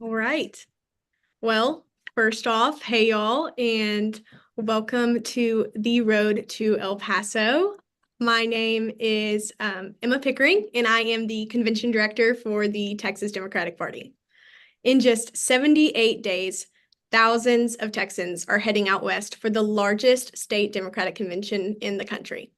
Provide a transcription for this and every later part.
All right. Well, first off, hey y'all, and welcome to the road to El Paso. My name is Emma Pickering, and I am the convention director for the Texas Democratic Party. In just 78 days, thousands of Texans are heading out west for the largest state Democratic convention in the country.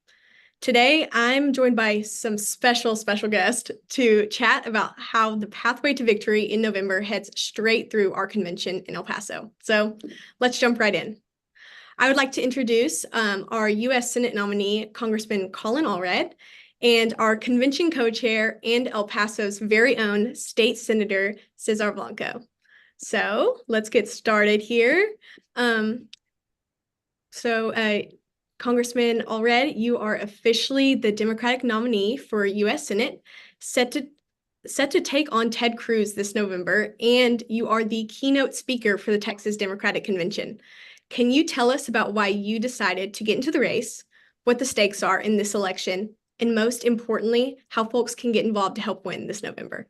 Today, I'm joined by some special guests to chat about how the pathway to victory in November heads straight through our convention in El Paso. So let's jump right in. I would like to introduce our U.S. Senate nominee, Congressman Colin Allred, and our convention co-chair and El Paso's very own state senator, César Blanco. So let's get started here. Congressman Allred, you are officially the Democratic nominee for U.S. Senate, set to take on Ted Cruz this November, and you are the keynote speaker for the Texas Democratic Convention. Can you tell us about why you decided to get into the race, what the stakes are in this election, and most importantly, how folks can get involved to help win this November?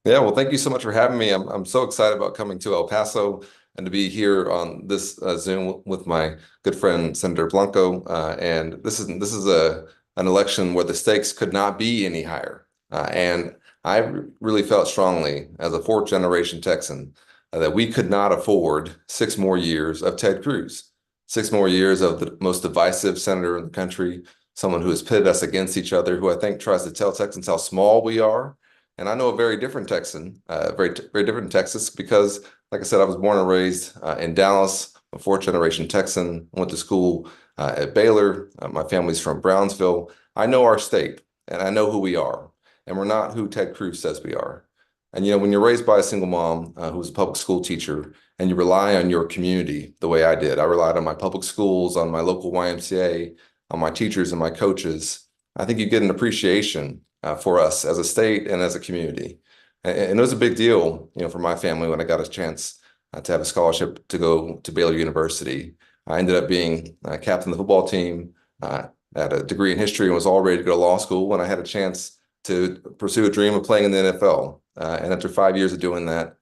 Yeah, well, thank you so much for having me. I'm so excited about coming to El Paso and to be here on this Zoom with my good friend Senator Blanco. And this is an election where the stakes could not be any higher. And I really felt strongly as a fourth generation Texan that we could not afford 6 more years of Ted Cruz, 6 more years of the most divisive senator in the country, someone who has pitted us against each other, who I think tries to tell Texans how small we are. And I know a very different Texan, very different in Texas, because, like I said, I was born and raised in Dallas, a fourth generation Texan, went to school at Baylor. My family's from Brownsville. I know our state and I know who we are, and we're not who Ted Cruz says we are. And, when you're raised by a single mom who was a public school teacher and you rely on your community the way I did, I relied on my public schools, on my local YMCA, on my teachers and my coaches. I think you get an appreciation for us as a state and as a community. And it was a big deal, for my family when I got a chance to have a scholarship to go to Baylor University. I ended up being captain of the football team, had a degree in history, and was all ready to go to law school when I had a chance to pursue a dream of playing in the NFL. And after 5 years of doing that,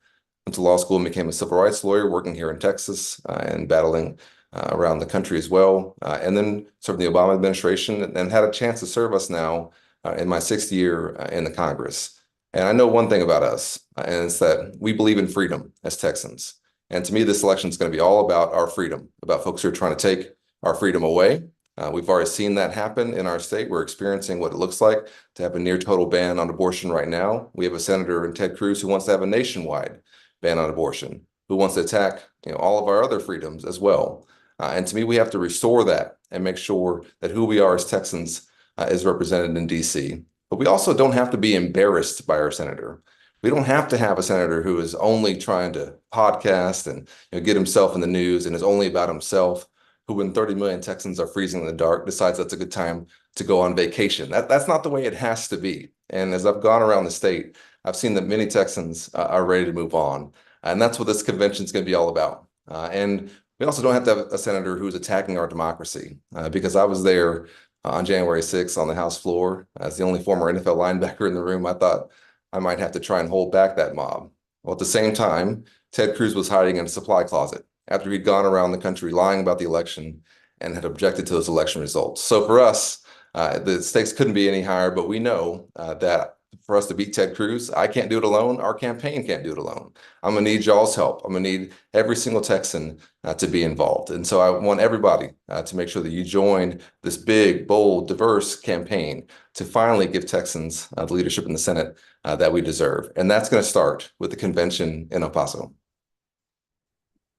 went to law school and became a civil rights lawyer working here in Texas and battling around the country as well. And then served in the Obama administration and had a chance to serve us now in my 6th year in the Congress. And I know one thing about us, and it's that we believe in freedom as Texans. And to me, this election is going to be all about our freedom, about folks who are trying to take our freedom away. We've already seen that happen in our state. We're experiencing what it looks like to have a near total ban on abortion right now. We have a senator in Ted Cruz who wants to have a nationwide ban on abortion, who wants to attack all of our other freedoms as well. And to me, we have to restore that and make sure that who we are as Texans is represented in DC. But we also don't have to be embarrassed by our senator. We don't have to have a senator who is only trying to podcast and get himself in the news and is only about himself, who when 30 million Texans are freezing in the dark decides that's a good time to go on vacation. That's not the way it has to be. And as I've gone around the state, I've seen that many Texans are ready to move on. And that's what this convention is going to be all about. And we also don't have to have a senator who's attacking our democracy, because I was there on January 6th on the House floor. As the only former NFL linebacker in the room, I thought I might have to try and hold back that mob. Well, at the same time, Ted Cruz was hiding in a supply closet after he'd gone around the country lying about the election and had objected to those election results. So for us, the stakes couldn't be any higher, but we know that for us to beat Ted Cruz, I can't do it alone. Our campaign can't do it alone. I'm going to need y'all's help. I'm going to need every single Texan to be involved. And so I want everybody to make sure that you join this big, bold, diverse campaign to finally give Texans the leadership in the Senate that we deserve. And that's going to start with the convention in El Paso.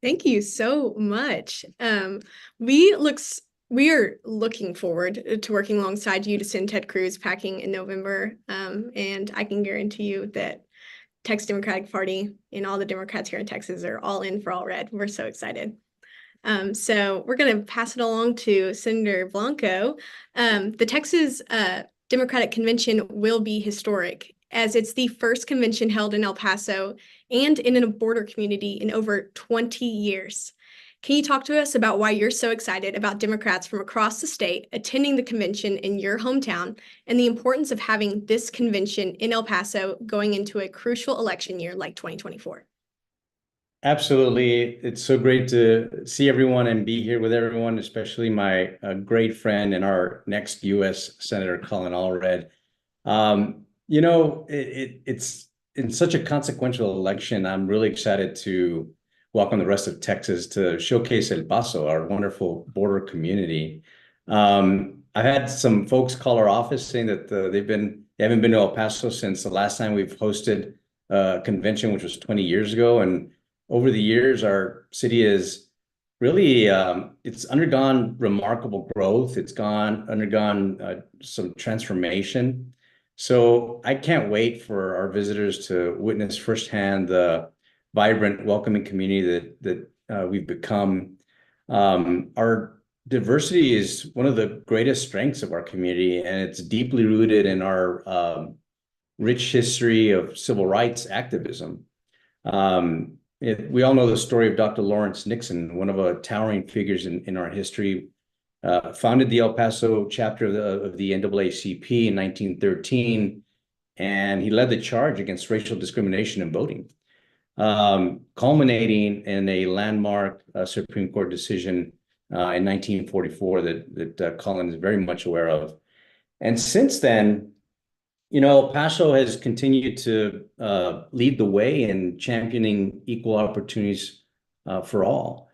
Thank you so much. We are looking forward to working alongside you to send Ted Cruz packing in November. And I can guarantee you that Texas Democratic Party and all the Democrats here in Texas are all in for Allred. We're so excited. So we're going to pass it along to Senator Blanco. The Texas Democratic Convention will be historic, as it's the first convention held in El Paso and in a border community in over 20 years. Can you talk to us about why you're so excited about Democrats from across the state attending the convention in your hometown and the importance of having this convention in El Paso going into a crucial election year like 2024? Absolutely. It's so great to see everyone and be here with everyone, especially my great friend and our next U.S. Senator, Colin Allred. It's in such a consequential election. I'm really excited to welcome the rest of Texas to showcase El Paso, our wonderful border community. I've had some folks call our office saying that they haven't been to El Paso since the last time we've hosted a convention, which was 20 years ago. And over the years, our city is really it's undergone remarkable growth. It's undergone some transformation. So I can't wait for our visitors to witness firsthand the vibrant, welcoming community that we've become. Our diversity is one of the greatest strengths of our community, and it's deeply rooted in our rich history of civil rights activism. We all know the story of Dr. Lawrence Nixon, one of the towering figures in our history, founded the El Paso chapter of the NAACP in 1913, and he led the charge against racial discrimination in voting, culminating in a landmark Supreme Court decision in 1944 that Colin is very much aware of. And since then, El Paso has continued to lead the way in championing equal opportunities for all,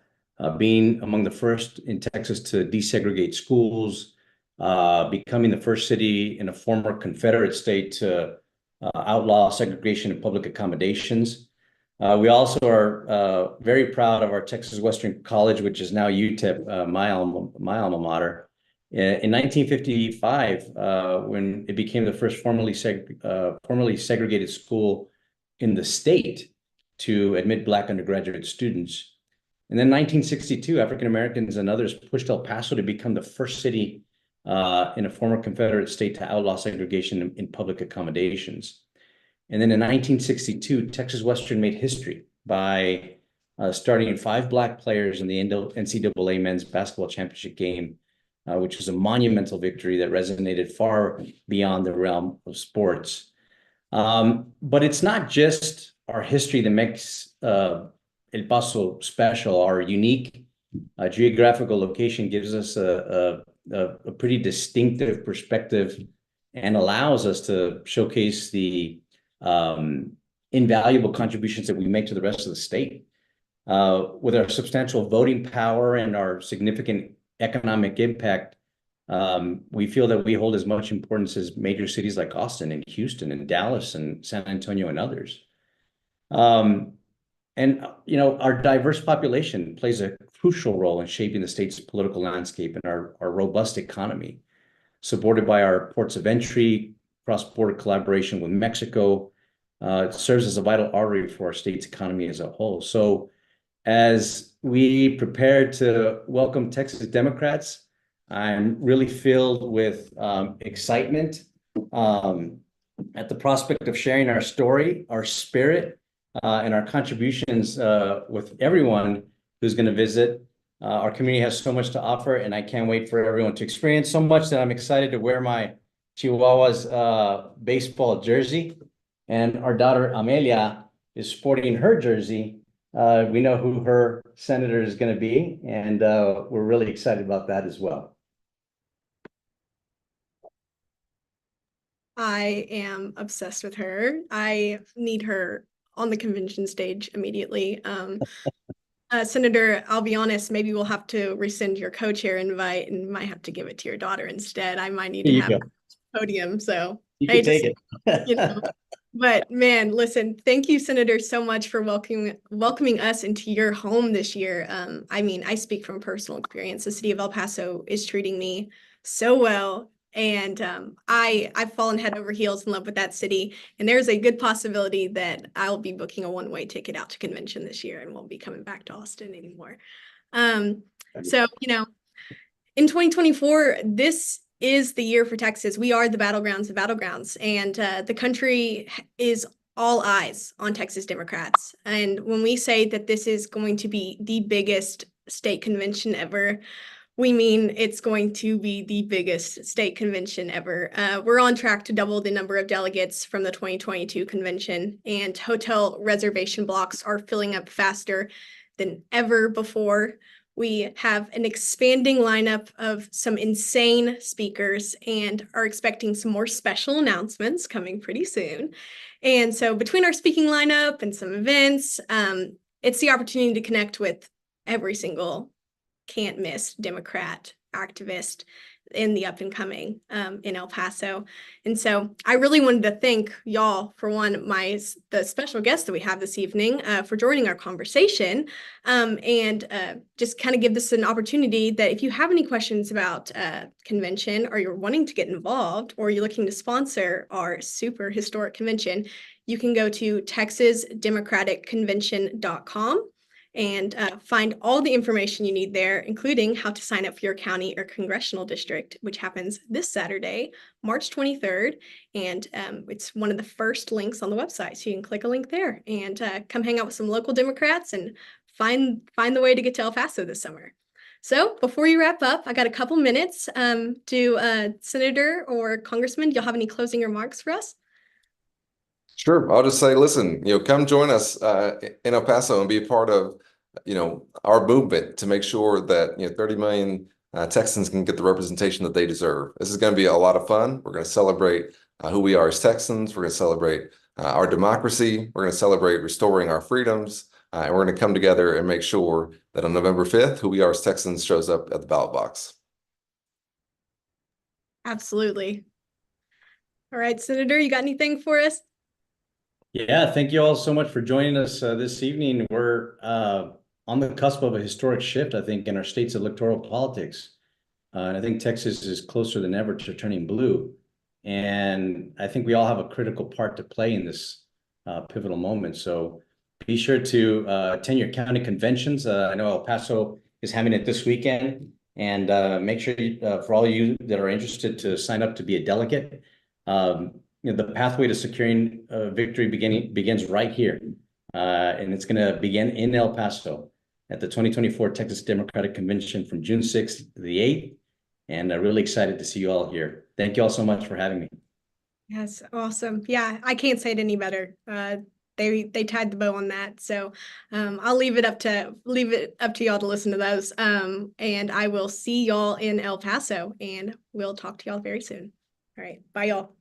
being among the first in Texas to desegregate schools, becoming the first city in a former Confederate state to outlaw segregation in public accommodations. We also are very proud of our Texas Western College, which is now UTEP, my alma mater. In 1955, when it became the first formally segregated school in the state to admit Black undergraduate students. And then 1962, African Americans and others pushed El Paso to become the first city in a former Confederate state to outlaw segregation in public accommodations. And then in 1962, Texas Western made history by starting 5 Black players in the NCAA men's basketball championship game, which was a monumental victory that resonated far beyond the realm of sports. But it's not just our history that makes El Paso special. Our unique geographical location gives us a pretty distinctive perspective and allows us to showcase the invaluable contributions that we make to the rest of the state. With our substantial voting power and our significant economic impact, we feel that we hold as much importance as major cities like Austin and Houston and Dallas and San Antonio and others. Our diverse population plays a crucial role in shaping the state's political landscape and our robust economy, supported by our ports of entry, cross-border collaboration with Mexico. It serves as a vital artery for our state's economy as a whole. So as we prepare to welcome Texas Democrats, I'm really filled with excitement at the prospect of sharing our story, our spirit, and our contributions with everyone who's going to visit. Our community has so much to offer, and I can't wait for everyone to experience so much that I'm excited to wear my Chihuahua's baseball jersey. And our daughter Amelia is sporting her jersey. We know who her senator is going to be, and we're really excited about that as well. I am obsessed with her. I need her on the convention stage immediately. Senator, I'll be honest, maybe we'll have to rescind your co-chair invite and might have to give it to your daughter instead. I might need to have a podium. So you can take it. But man, listen, thank you, Senator, so much for welcoming us into your home this year. I speak from personal experience. The city of El Paso is treating me so well. And I've fallen head over heels in love with that city. And there's a good possibility that I'll be booking a one-way ticket out to convention this year and won't be coming back to Austin anymore. So, in 2024, this is the year for Texas. We are the battlegrounds of battlegrounds, and the country is all eyes on Texas Democrats. And when we say that this is going to be the biggest state convention ever, we mean it's going to be the biggest state convention ever. We're on track to double the number of delegates from the 2022 convention, and hotel reservation blocks are filling up faster than ever before. We have an expanding lineup of some insane speakers and are expecting some more special announcements coming pretty soon. And so between our speaking lineup and some events, it's the opportunity to connect with every single can't miss Democrat activist in the up and coming in El Paso. And so I really wanted to thank y'all, for one, the special guest that we have this evening for joining our conversation, and just kind of give this an opportunity that if you have any questions about convention, or you're wanting to get involved, or you're looking to sponsor our super historic convention, you can go to texasdemocraticconvention.com and find all the information you need there, including how to sign up for your county or congressional district, which happens this Saturday, March 23rd. And it's one of the first links on the website. So you can click a link there and come hang out with some local Democrats and find the way to get to El Paso this summer. So before you wrap up, I got a couple minutes. Do Senator or Congressman, y'all have any closing remarks for us? Sure. I'll just say, listen, come join us in El Paso and be a part of, our movement to make sure that, 30 million Texans can get the representation that they deserve. This is going to be a lot of fun. We're going to celebrate who we are as Texans. We're going to celebrate our democracy. We're going to celebrate restoring our freedoms. And we're going to come together and make sure that on November 5th, who we are as Texans shows up at the ballot box. Absolutely. All right, Senator, you got anything for us? Yeah, thank you all so much for joining us this evening. We're on the cusp of a historic shift, I think, in our state's electoral politics. And I think Texas is closer than ever to turning blue. And I think we all have a critical part to play in this pivotal moment. So be sure to attend your county conventions. I know El Paso is having it this weekend. And make sure for all of you that are interested to sign up to be a delegate. The pathway to securing victory begins right here. And it's going to begin in El Paso at the 2024 Texas Democratic Convention from June 6th to the 8th. And I'm really excited to see you all here. Thank you all so much for having me. Yes, awesome. Yeah, I can't say it any better. They tied the bow on that. So I'll leave it up to y'all to listen to those. And I will see y'all in El Paso, and we'll talk to y'all very soon. All right, bye y'all.